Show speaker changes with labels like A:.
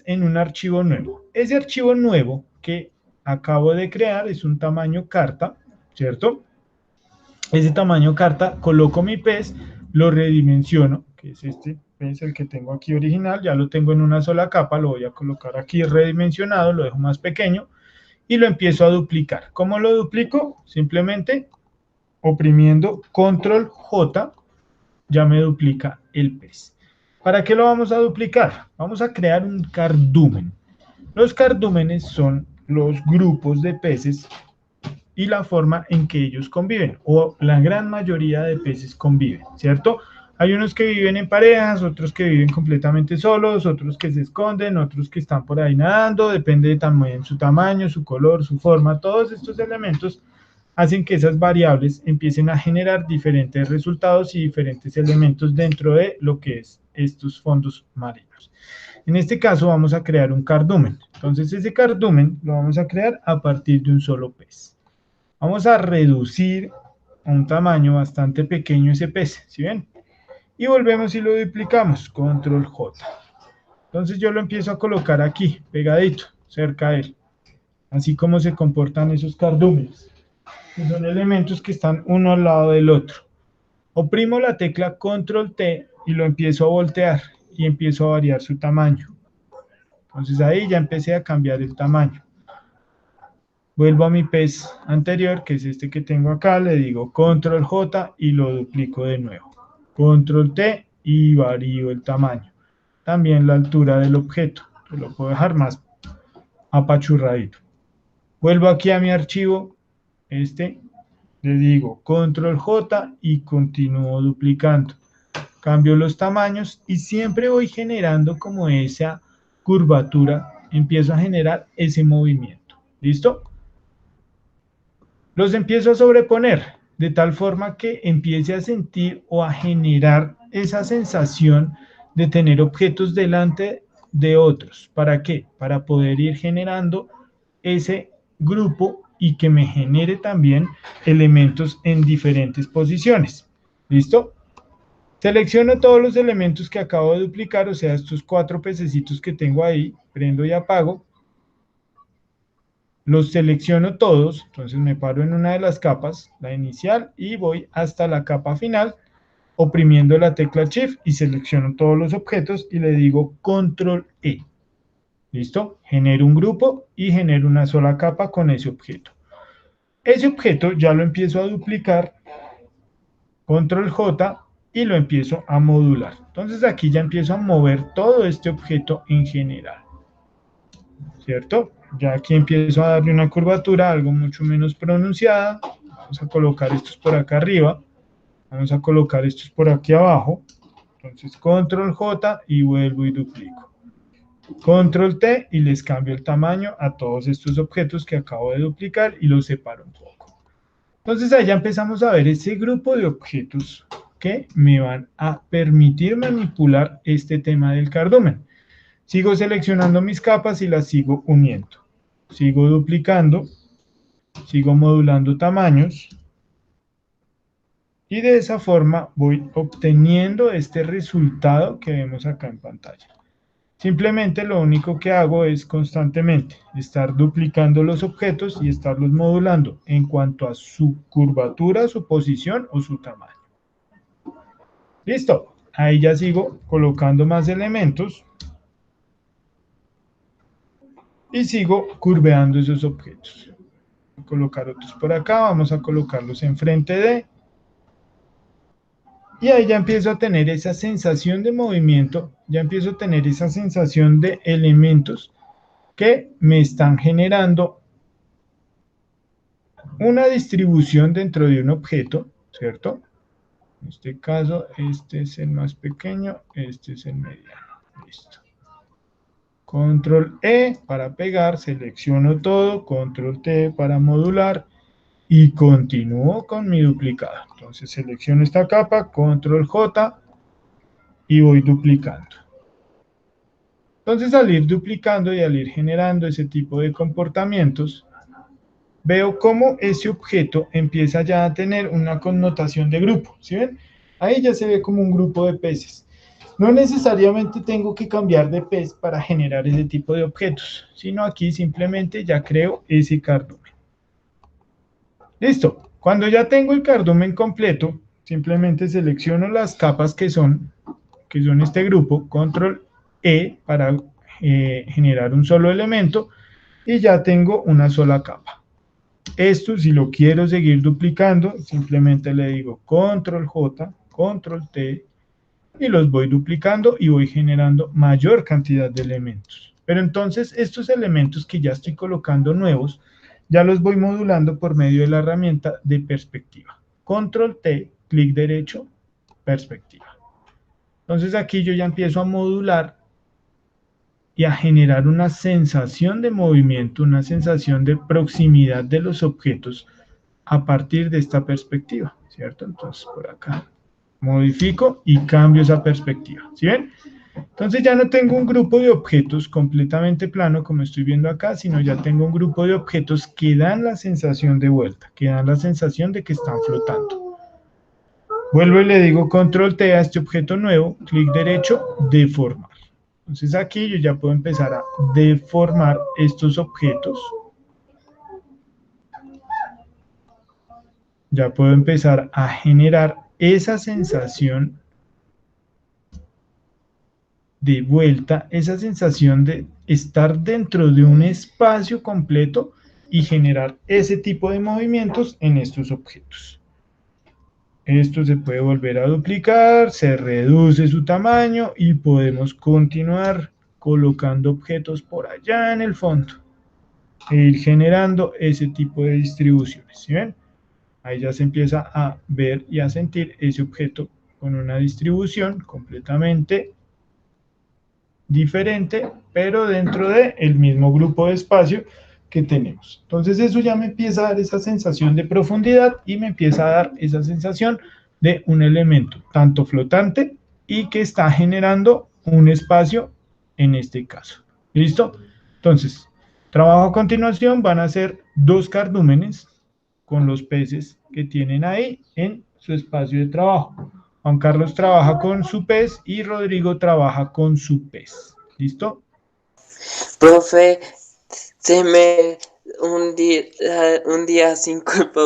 A: en un archivo nuevo. Ese archivo nuevo que acabo de crear es un tamaño carta, ¿cierto? Ese tamaño carta, coloco mi pez, lo redimensiono, que es este pez, el que tengo aquí original, ya lo tengo en una sola capa, lo voy a colocar aquí redimensionado, lo dejo más pequeño y lo empiezo a duplicar. ¿Cómo lo duplico? Simplemente oprimiendo Control J, ya me duplica el pez. ¿Para qué lo vamos a duplicar? Vamos a crear un cardumen. Los cardúmenes son los grupos de peces y la forma en que ellos conviven, o la gran mayoría de peces conviven, ¿cierto? Hay unos que viven en parejas, otros que viven completamente solos, otros que se esconden, otros que están por ahí nadando, depende de también su tamaño, su color, su forma, todos estos elementos hacen que esas variables empiecen a generar diferentes resultados y diferentes elementos dentro de lo que es estos fondos marinos. En este caso vamos a crear un cardumen. Entonces ese cardumen lo vamos a crear a partir de un solo pez. Vamos a reducir a un tamaño bastante pequeño ese pez, ¿sí ven? Y volvemos y lo duplicamos, Control J. Entonces yo lo empiezo a colocar aquí, pegadito, cerca de él. Así como se comportan esos cardúmenes, que son elementos que están uno al lado del otro. Oprimo la tecla Control T y lo empiezo a voltear y empiezo a variar su tamaño. Entonces ahí ya empecé a cambiar el tamaño. Vuelvo a mi pez anterior, que es este que tengo acá, le digo Control J y lo duplico de nuevo. Control T y varío el tamaño. También la altura del objeto, que lo puedo dejar más apachurradito. Vuelvo aquí a mi archivo, le digo Control J y continúo duplicando. Cambio los tamaños y siempre voy generando como esa curvatura, empiezo a generar ese movimiento. ¿Listo? Los empiezo a sobreponer de tal forma que empiece a sentir o a generar esa sensación de tener objetos delante de otros. ¿Para qué? Para poder ir generando ese grupo y que me genere también elementos en diferentes posiciones. ¿Listo? Selecciono todos los elementos que acabo de duplicar, o sea, estos 4 pececitos que tengo ahí, prendo y apago. Los selecciono todos, entonces me paro en una de las capas, la inicial, y voy hasta la capa final, oprimiendo la tecla Shift y selecciono todos los objetos y le digo Control E. ¿Listo? Genero un grupo y genero una sola capa con ese objeto. Ese objeto ya lo empiezo a duplicar, Control J, y lo empiezo a modular. Entonces aquí ya empiezo a mover todo este objeto en general, ¿cierto? Ya aquí empiezo a darle una curvatura, algo mucho menos pronunciada. Vamos a colocar estos por acá arriba. Vamos a colocar estos por aquí abajo. Entonces, Control J y vuelvo y duplico. Control T y les cambio el tamaño a todos estos objetos que acabo de duplicar y los separo un poco. Entonces, ahí ya empezamos a ver ese grupo de objetos que me van a permitir manipular este tema del cardumen. Sigo seleccionando mis capas y las sigo uniendo. Sigo duplicando, sigo modulando tamaños y de esa forma voy obteniendo este resultado que vemos acá en pantalla. Simplemente lo único que hago es constantemente estar duplicando los objetos y estarlos modulando en cuanto a su curvatura, su posición o su tamaño. Listo, ahí ya sigo colocando más elementos y sigo curveando esos objetos. Voy a colocar otros por acá, vamos a colocarlos enfrente de, y ahí ya empiezo a tener esa sensación de movimiento, ya empiezo a tener esa sensación de elementos que me están generando una distribución dentro de un objeto, ¿cierto? En este caso, este es el más pequeño, este es el mediano. Listo. Control E para pegar, selecciono todo, Control T para modular y continúo con mi duplicado. Entonces selecciono esta capa, Control J y voy duplicando. Entonces al ir duplicando y al ir generando ese tipo de comportamientos, veo cómo ese objeto empieza ya a tener una connotación de grupo. ¿Sí ven? Ahí ya se ve como un grupo de peces. No necesariamente tengo que cambiar de pez para generar ese tipo de objetos, sino aquí simplemente ya creo ese cardumen. Listo. Cuando ya tengo el cardumen completo, simplemente selecciono las capas que son este grupo, control E para generar un solo elemento y ya tengo una sola capa. Esto, si lo quiero seguir duplicando, simplemente le digo control J, control T y los voy duplicando y voy generando mayor cantidad de elementos. Pero entonces estos elementos que ya estoy colocando nuevos, ya los voy modulando por medio de la herramienta de perspectiva. Control T, clic derecho, perspectiva. Entonces aquí yo ya empiezo a modular y a generar una sensación de movimiento, una sensación de proximidad de los objetos a partir de esta perspectiva, ¿cierto? Entonces por acá modifico y cambio esa perspectiva, ¿sí ven? Entonces ya no tengo un grupo de objetos completamente plano como estoy viendo acá, sino ya tengo un grupo de objetos que dan la sensación de vuelta, que dan la sensación de que están flotando. Vuelvo y le digo control T a este objeto nuevo, clic derecho, deformar. Entonces aquí yo ya puedo empezar a deformar estos objetos. Ya puedo empezar a generar esa sensación de vuelta, esa sensación de estar dentro de un espacio completo y generar ese tipo de movimientos en estos objetos. Esto se puede volver a duplicar, se reduce su tamaño y podemos continuar colocando objetos por allá en el fondo e ir generando ese tipo de distribuciones. ¿Sí ven? Ahí ya se empieza a ver y a sentir ese objeto con una distribución completamente diferente, pero dentro del mismo grupo de espacio que tenemos. Entonces eso ya me empieza a dar esa sensación de profundidad y me empieza a dar esa sensación de un elemento tanto flotante y que está generando un espacio en este caso. ¿Listo? Entonces, trabajo a continuación van a ser dos cardúmenes con los peces que tienen ahí en su espacio de trabajo. Juan Carlos trabaja con su pez y Rodrigo trabaja con su pez. ¿Listo?
B: Profe, se me un día sin culpa